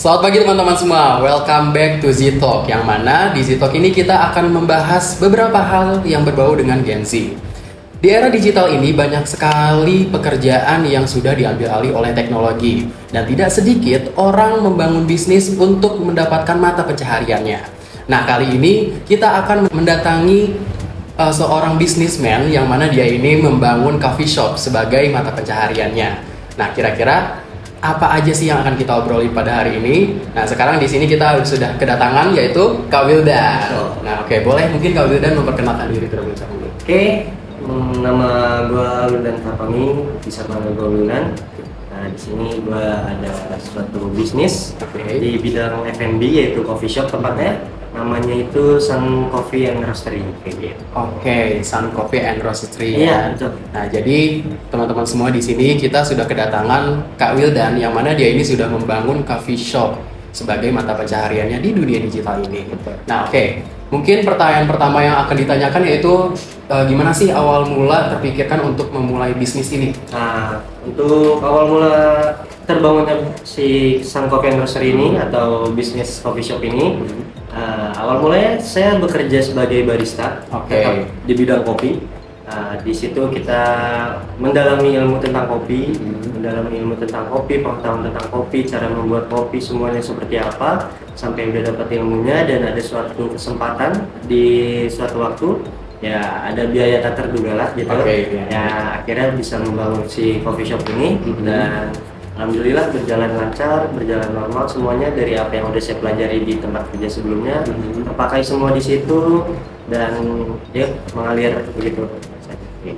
Selamat pagi teman-teman semua, welcome back to Z-Talk. Yang mana di Z-Talk ini kita akan membahas beberapa hal yang berbau dengan Gen Z. Di era digital ini banyak sekali pekerjaan yang sudah diambil alih oleh teknologi. Dan tidak sedikit orang membangun bisnis untuk mendapatkan mata pencahariannya. Nah, kali ini kita akan mendatangi seorang bisnismen yang mana dia ini membangun coffee shop sebagai mata pencahariannya. Nah, kira-kira apa aja sih yang akan kita obrolin pada hari ini? Nah, sekarang di sini kita sudah kedatangan yaitu Kak Wildan. Nah, oke, boleh mungkin Kak Wildan memperkenalkan diri terlebih dahulu. Oke, nama gue Wildan Kapami, bisa panggil gue Wildan. Nah, di sini gue ada suatu bisnis di bidang F&B yaitu coffee shop tempatnya. Namanya itu Sun Coffee and Roastery kayak gitu. Oke, Sun Coffee and Roastery. Iya, betul. Nah, jadi teman-teman semua di sini kita sudah kedatangan Kak Wildan yang mana dia ini sudah membangun coffee shop sebagai mata pencahariannya di dunia digital ini. Nah, oke. Mungkin pertanyaan pertama yang akan ditanyakan yaitu gimana sih awal mula terpikirkan untuk memulai bisnis ini? Nah, untuk awal mula terbangunnya si Sun Coffee and Roastery ini atau bisnis coffee shop ini, awal mulanya saya bekerja sebagai barista tetap di bidang kopi. Di situ kita mendalami ilmu tentang kopi, pengetahuan tentang kopi, cara membuat kopi semuanya seperti apa, sampai udah dapat ilmunya dan ada suatu kesempatan di suatu waktu ya ada biaya tak terduga lah gitu. Ya akhirnya bisa membangun si coffee shop ini dan alhamdulillah berjalan lancar, berjalan normal semuanya dari apa yang udah saya pelajari di tempat kerja sebelumnya terpakai semua di situ dan ya mengalir begitu.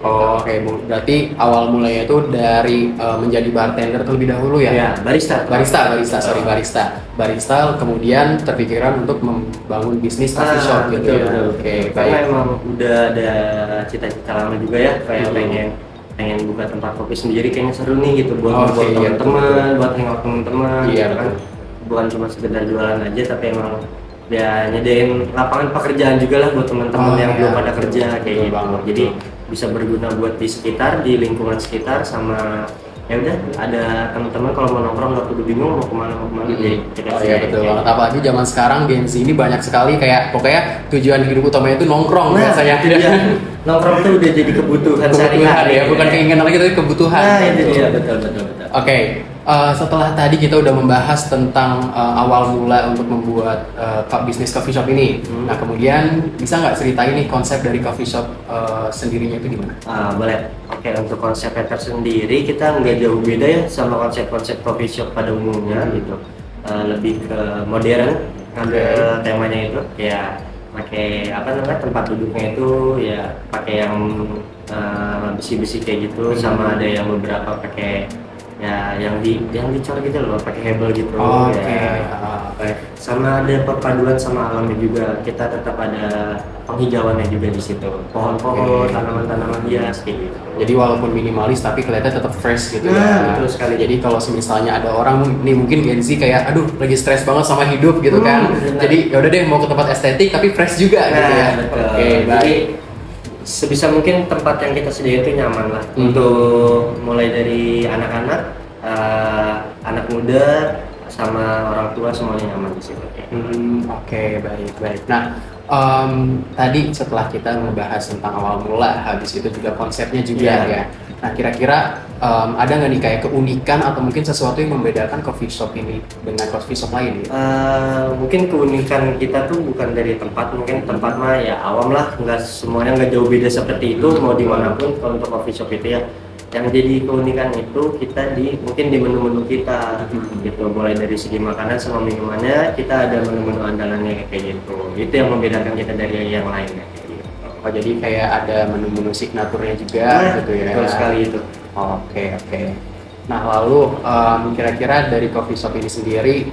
Oke, berarti awal mulanya itu dari menjadi bartender terlebih dahulu ya? Ya, Barista, kemudian terpikiran untuk membangun bisnis coffee shop gitu ya? Betul. Oke, karena baik. emang udah ada cita-cita lama juga ya, kayak pengen buka tempat kopi sendiri kayaknya seru nih gitu buat teman-teman, buat hangout teman-teman. Iya, kan bukan cuma sekedar jualan aja tapi emang ya nyediain lapangan pekerjaan juga lah buat teman-teman yang belum pada kerja kayak gitu. Jadi bisa berguna buat di sekitar, di lingkungan sekitar, sama ya udah ada teman-teman kalau mau nongkrong nggak perlu bingung mau kemana. Jadi iya betul banget, apalagi zaman sekarang Gen Z ini banyak sekali kayak pokoknya tujuan hidup utamanya itu nongkrong biasanya. Nongkrong tuh udah jadi kebutuhan sehari-hari ya, bukan keinginan lagi tapi kebutuhan. Nah itu dia, betul. Oke, setelah tadi kita udah membahas tentang awal mula untuk membuat bisnis coffee shop ini. Nah, kemudian bisa nggak ceritain nih konsep dari coffee shop sendirinya itu gimana? Boleh. Oke, untuk konsepnya tersendiri kita nggak jauh beda ya sama konsep-konsep coffee shop pada umumnya gitu. Lebih ke modern, ngambil temanya itu ya pakai tempat duduknya itu ya pakai yang besi-besi kayak gitu, sama ada yang beberapa pakai ya yang dicor gitu loh, pakai hebel gitu. Sama ada perpaduan sama alamnya juga, kita tetap ada penghijauannya juga di situ, pohon-pohon, tanaman-tanaman hias kayak gitu. Jadi walaupun minimalis tapi kelihatan tetap fresh gitu ya. Betul sekali. Jadi kalau misalnya ada orang nih mungkin Gen Z kayak aduh lagi stres banget sama hidup gitu kan. Jadi ya udah deh mau ke tempat estetik tapi fresh juga gitu ya. Betul. Baik. Jadi sebisa mungkin tempat yang kita sediain itu nyaman lah untuk mulai dari anak-anak, anak muda sama orang tua semuanya nyaman di situ. Oke, baik. Nah, tadi setelah kita membahas tentang awal mula, habis itu juga konsepnya juga ya. Nah, kira-kira ada nggak nih kayak keunikan atau mungkin sesuatu yang membedakan coffee shop ini dengan coffee shop lain? Gitu? Mungkin keunikan kita tuh bukan dari tempat, mungkin tempat mah ya awam lah, nggak jauh beda seperti itu mau dimanapun. Kalau untuk coffee shop itu ya yang jadi keunikan itu kita mungkin di menu-menu kita gitu, mulai dari segi makanan sama minumannya kita ada menu-menu andalannya kayak gitu. Itu yang membedakan kita dari yang lainnya kayak gitu. Oh, jadi kayak ada menu-menu signaturnya juga gitu ya. Betul sekali itu. Oke. Nah, lalu kira-kira dari coffee shop ini sendiri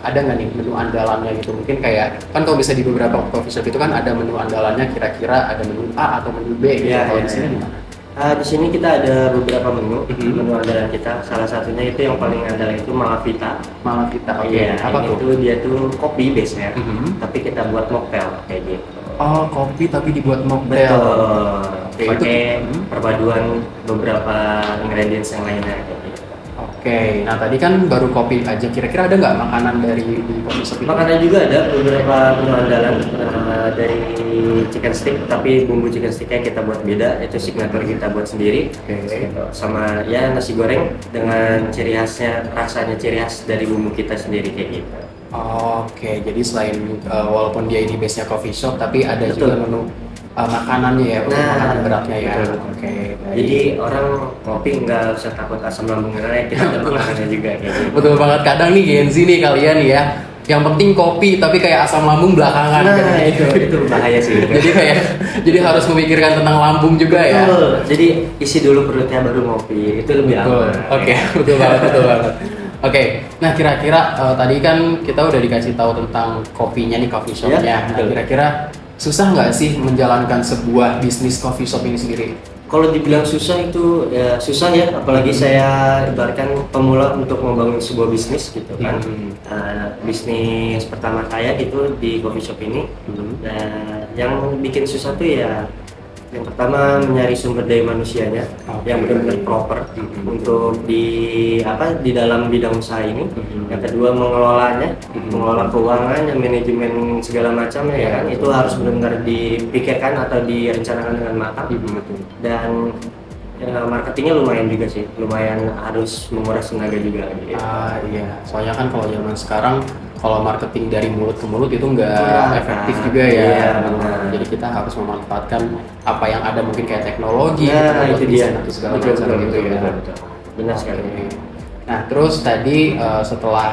ada nggak nih menu andalannya gitu? Mungkin kayak kan kalau bisa di beberapa coffee shop itu kan ada menu andalannya, kira-kira ada menu A atau menu B gitu. Kalau di sini gimana? Di sini kita ada beberapa menu andalan kita. Salah satunya itu yang paling andalan itu Malavita. Apa tuh? Itu dia tuh kopi biasanya, tapi kita buat mocktail kayak gitu. Oh, kopi tapi dibuat mocktail. Betul. Pakai perpaduan beberapa ingredients yang lainnya kayak gitu. Oke, nah tadi kan baru kopi aja. Kira-kira ada nggak makanan dari di coffee shop itu? Makanan juga ada beberapa menu andalan dari chicken stick, tapi bumbu chicken sticknya kita buat beda, itu signature kita buat sendiri. Oke. Gitu. Sama ya nasi goreng dengan ciri khasnya, rasanya ciri khas dari bumbu kita sendiri kayak gitu. Oke, jadi selain walaupun dia ini base-nya coffee shop, tapi ada Betul. juga menu makanannya ya, untuk Nah, makanan beratnya ya. betul. Oke, baik. Jadi orang ngopi nggak usah takut asam lambung karena kita ada makanannya juga kayak gitu. Betul banget, kadang nih Gen Z nih kalian ya, yang penting kopi tapi kayak asam lambung belakangan. Nah, gitu. itu bahaya sih. Jadi kayak jadi harus memikirkan tentang lambung juga ya. Betul. Jadi isi dulu perutnya baru ngopi, itu lebih Betul. aman. Oke, betul banget, betul banget. Oke, nah kira-kira tadi kan kita udah dikasih tahu tentang kopinya nih, coffee shopnya. Ya, Nah, betul. kira-kira susah nggak sih menjalankan sebuah bisnis coffee shop ini sendiri? Kalau dibilang susah itu ya susah ya, apalagi saya ibaratkan pemula untuk membangun sebuah bisnis gitu kan. Bisnis pertama saya itu di coffee shop ini. Nah, yang bikin susah tuh ya yang pertama mencari sumber daya manusianya yang benar-benar proper untuk di dalam bidang usaha ini. Yang kedua mengelolanya, mengelola keuangan, manajemen segala macam ya kan, itu harus benar-benar dipikirkan atau direncanakan dengan matang. Dan marketingnya lumayan juga sih, lumayan harus menguras tenaga juga gitu. Iya, soalnya kan kalau zaman sekarang kalau marketing dari mulut ke mulut itu nggak Kurang, efektif kan? juga ya. Iya, benar. Jadi kita harus memanfaatkan apa yang ada, mungkin kayak teknologi, Nah, kita buat itu dia. desain atau segala macam gitu ya. Betul. Benar sekali. Oke. Nah, terus tadi setelah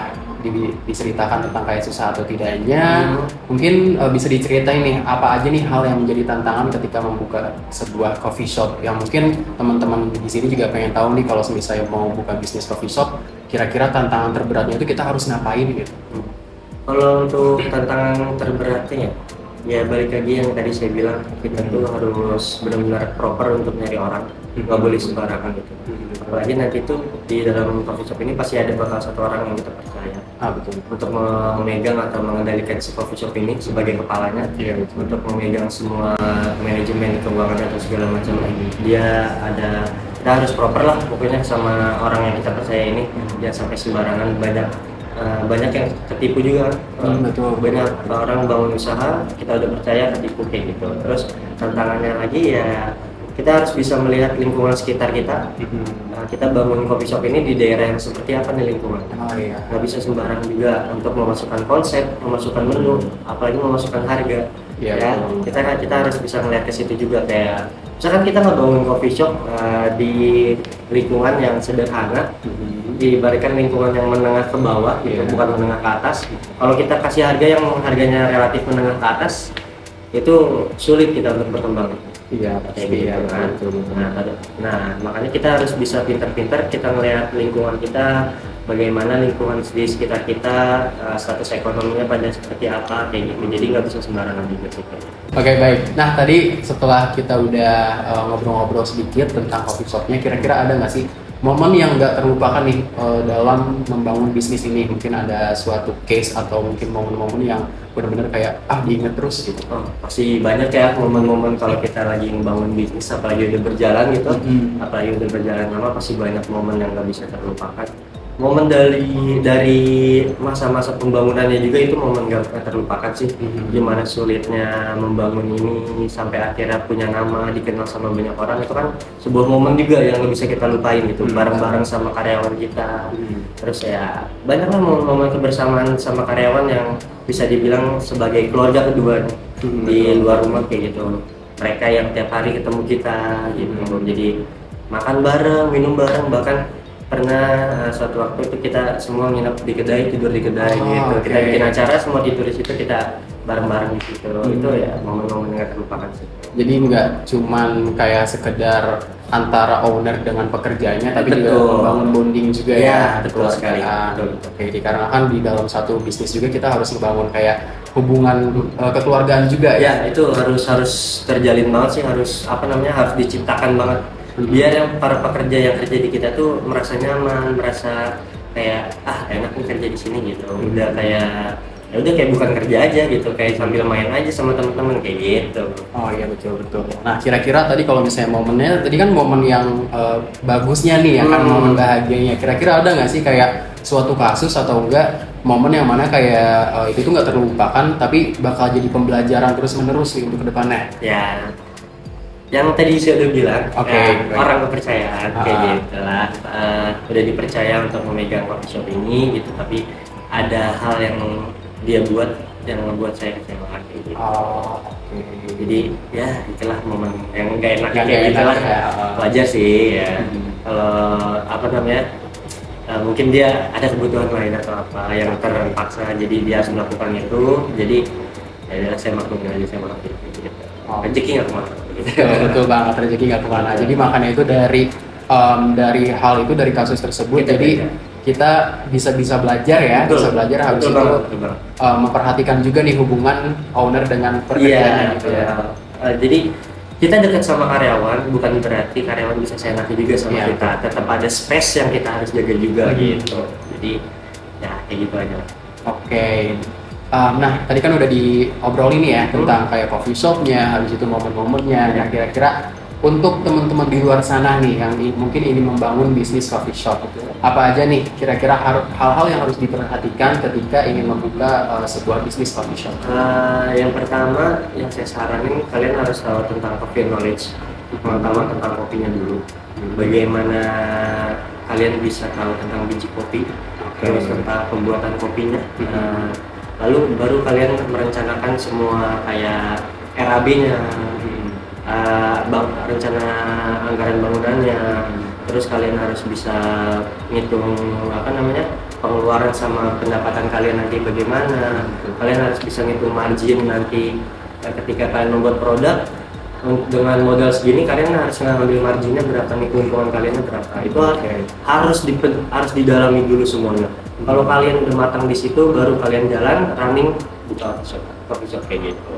diceritakan tentang kayak susah atau tidaknya, mungkin bisa diceritain nih apa aja nih hal yang menjadi tantangan ketika membuka sebuah coffee shop, yang mungkin teman-teman di sini juga pengen tahu nih, kalau misalnya mau buka bisnis coffee shop, kira-kira tantangan terberatnya itu kita harus ngapain gitu. Kalau untuk tantangan terberatnya ya balik lagi yang tadi saya bilang, kita tuh harus benar-benar proper untuk nyari orang, nggak boleh sembarangan gitu. Apalagi nanti tuh di dalam coffee shop ini pasti ada bakal satu orang yang kita percaya Betul. untuk memegang atau mengendalikan si coffee shop ini sebagai kepalanya. Iya, betul. Untuk memegang semua manajemen keuangan atau segala macam. Dia kita harus proper lah pokoknya sama orang yang kita percaya ini, jangan sampai sembarangan. Banyak yang ketipu juga kan. Betul. Banyak orang bangun usaha kita udah percaya ketipu kayak gitu. Terus tantangannya lagi ya kita harus bisa melihat lingkungan sekitar kita. Kita bangun coffee shop ini di daerah yang seperti apa nih lingkungan. Iya. Nggak bisa sembarang juga untuk memasukkan konsep, memasukkan menu, apalagi memasukkan harga. Iya, Ya, betul. kita harus bisa melihat ke situ juga. Kayak misalkan kita ngebangun coffee shop di lingkungan yang sederhana, diibaratkan lingkungan yang menengah ke bawah gitu, bukan menengah ke atas. Kalau kita kasih harga yang harganya relatif menengah ke atas, itu sulit kita untuk berkembang. Iya, Kayak pasti gitu ya. kan. Betul. Nah, makanya kita harus bisa pintar-pintar kita melihat lingkungan kita, bagaimana lingkungan di sekitar kita, status ekonominya pada seperti apa kayak gitu. Jadi nggak bisa sembarangan juga sih. Oke, baik. Nah, tadi setelah kita udah ngobrol-ngobrol sedikit tentang coffee shopnya, kira-kira ada nggak sih momen yang nggak terlupakan nih dalam membangun bisnis ini? Mungkin ada suatu case atau mungkin momen-momen yang benar-benar kayak diinget terus gitu. Oh, pasti banyak ya momen-momen kalau kita lagi membangun bisnis, apalagi udah berjalan gitu, apalagi udah berjalan lama, pasti banyak momen yang nggak bisa terlupakan. Momen dari masa-masa pembangunannya juga itu momen gak pernah terlupakan sih. Gimana sulitnya membangun ini sampai akhirnya punya nama, dikenal sama banyak orang, itu kan sebuah momen juga yang gak bisa kita lupain gitu, bareng-bareng sama karyawan kita. Terus ya banyaklah momen kebersamaan sama karyawan yang bisa dibilang sebagai keluarga kedua di luar rumah kayak gitu. Mereka yang tiap hari ketemu kita gitu, jadi makan bareng, minum bareng, bahkan pernah suatu waktu itu kita semua nginep di kedai, tidur di kedai gitu. Kita bikin acara, semua tidur di situ, kita bareng-bareng di situ. Itu ya momen-momen yang gak terlupakan sih. Jadi nggak cuman kayak sekedar antara owner dengan pekerjaannya, tapi juga Betul. membangun bonding juga Iya, ya. betul sekali. Betul. Oke, dikarenakan di dalam satu bisnis juga kita harus membangun kayak hubungan kekeluargaan juga ya. Ya, itu harus terjalin banget sih, harus harus diciptakan banget. Biar yang para pekerja yang kerja di kita tuh merasa nyaman, merasa kayak enak nih kerja di sini gitu. Udah kayak ya udah kayak bukan kerja aja gitu, kayak sambil main aja sama teman-teman kayak gitu. Oh iya, betul betul. Nah, kira-kira tadi kalau misalnya momennya tadi kan momen yang bagusnya nih ya kan, momen bahagianya. Kira-kira ada nggak sih kayak suatu kasus atau enggak momen yang mana kayak itu tuh nggak terlupakan tapi bakal jadi pembelajaran terus menerus nih untuk kedepannya? Ya, yang tadi saya udah bilang, orang kepercayaan kayak gitu lah. Udah dipercaya untuk memegang coffee shop ini gitu, tapi ada hal yang dia buat yang membuat saya kecewa kayak gitu. Jadi ya itulah momen yang gak enak kayak gitu lah. Wajar sih ya. Kalau apa namanya, mungkin dia ada kebutuhan lain atau apa yang terpaksa jadi dia harus melakukan itu. Jadi ya saya maklumin aja, saya maklumin gitu. Rezeki nggak kemana gitu. Betul banget, rezeki nggak kemana. Jadi makanya itu dari hal itu, dari kasus tersebut, jadi kita bisa belajar ya, bisa belajar habis itu memperhatikan juga nih hubungan owner dengan pekerjaannya gitu ya. Jadi kita dekat sama karyawan bukan berarti karyawan bisa seenaknya juga sama kita. Tetap ada space yang kita harus jaga juga gitu. Jadi ya kayak gitu aja. Oke. Nah, tadi kan udah diobrolin nih ya tentang kayak coffee shopnya, habis itu momen-momennya. Nah, kira-kira untuk teman-teman di luar sana nih yang mungkin ingin membangun bisnis coffee shop, apa aja nih kira-kira hal-hal yang harus diperhatikan ketika ingin membuka sebuah bisnis coffee shop? Yang pertama yang saya saranin, kalian harus tahu tentang coffee knowledge, pertama tentang kopinya dulu. Bagaimana kalian bisa tahu tentang biji kopi, terus tentang pembuatan kopinya. Lalu baru kalian merencanakan semua kayak RAB-nya, rencana anggaran bangunannya, terus kalian harus bisa ngitung apa namanya pengeluaran sama pendapatan kalian nanti bagaimana. Kalian harus bisa ngitung margin nanti ketika kalian membuat produk dengan modal segini, kalian harus ngambil marginnya berapa nih, keuntungan kaliannya berapa. Itu harus didalami dulu semuanya. Kalau kalian udah matang di situ, baru kalian jalan running buka coffee shop kayak gitu.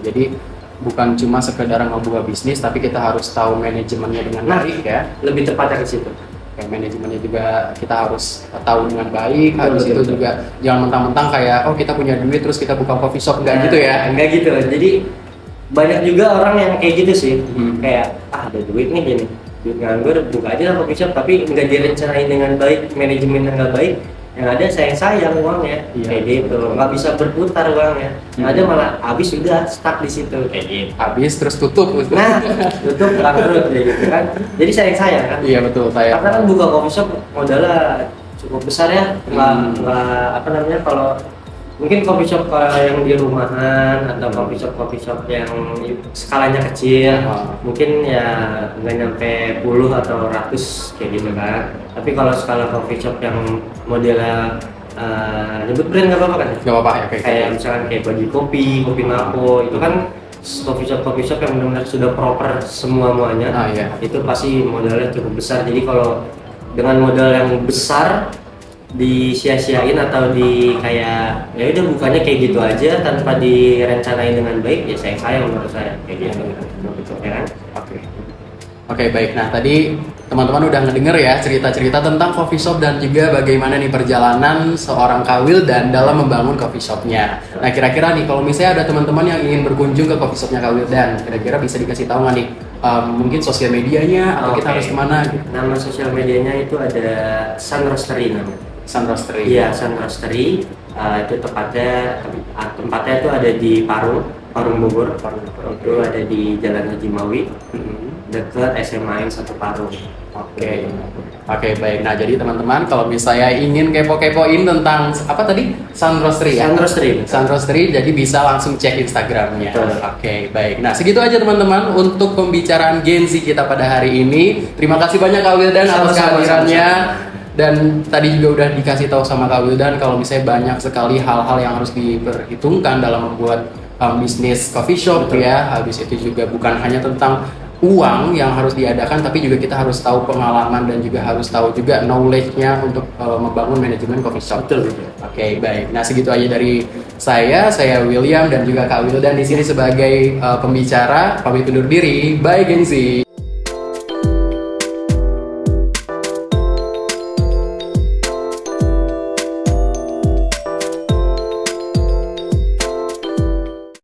Jadi bukan cuma sekedar ngebuka bisnis, tapi kita harus tahu manajemennya dengan baik ya. Lebih tepatnya ke situ. Kayak manajemennya juga kita harus tahu dengan baik. Habis itu juga jangan mentang-mentang kayak kita punya duit terus kita buka coffee shop, enggak gitu ya. Enggak gitu. Jadi banyak juga orang yang kayak gitu sih. Kayak ada duit nih gini, duit nganggur, buka aja lah coffee shop, tapi nggak direncanain dengan baik, manajemennya nggak baik. Yang ada sayang uangnya, kayak gitu, nggak bisa berputar uangnya. Ada malah habis, udah stuck di situ kayak gitu. Habis terus tutup. Nah, tutup bangkrut kayak gitu kan. Jadi sayang kan. Iya betul, sayang. Karena kan buka coffee shop modalnya cukup besar ya. Nggak apa namanya, kalau mungkin coffee shop yang di rumahan atau coffee shop yang skalanya kecil, mungkin ya nggak nyampe puluh atau ratus kayak gitu kan. Tapi kalau skala coffee shop yang modelnya nyebut brand nggak apa-apa kan? Nggak apa-apa ya, kayak misalkan kayak Bagi Kopi Mako, itu kan coffee shop yang benar-benar sudah proper semuanya. Itu pasti modalnya cukup besar. Jadi kalau dengan modal yang besar disia-siain atau kayak ya udah bukannya kayak gitu aja tanpa direncanain dengan baik, ya sayang menurut saya kayak gitu. Ya kan? Oke, baik. Nah, tadi teman-teman udah ngedenger ya cerita-cerita tentang coffee shop dan juga bagaimana nih perjalanan seorang Kak Wildan dalam membangun coffee shopnya. Nah, kira-kira nih kalau misalnya ada teman-teman yang ingin berkunjung ke coffee shopnya Kak Wildan, kira-kira bisa dikasih tahu nggak nih mungkin sosial medianya atau kita harus kemana gitu? Nama sosial medianya itu ada Sun Roastery namanya. Sun Roastery. Iya, Sun Roastery. Itu tempatnya itu ada di Parung Bogor. Itu ada di Jalan Haji Mawi, dekat SMA 1 Parung. Oke, baik. Nah, jadi teman-teman kalau misalnya ingin kepo-kepoin tentang apa tadi? Sun Roastery ya? Sun Roastery, jadi bisa langsung cek Instagramnya. Oke, baik. Nah, segitu aja teman-teman untuk pembicaraan Gen Z kita pada hari ini. Terima kasih banyak Kak Wildan atas kehadirannya. Dan tadi juga udah dikasih tahu sama Kak Wildan kalau misalnya banyak sekali hal-hal yang harus diperhitungkan dalam membuat bisnis coffee shop ya. Habis itu juga bukan hanya tentang uang yang harus diadakan, tapi juga kita harus tahu pengalaman dan juga harus tahu juga knowledge-nya untuk membangun manajemen coffee shop. Oke, baik. Nah, segitu aja dari saya William dan juga Kak Wildan di sini sebagai pembicara. Pamit undur diri. Bye Gen Z.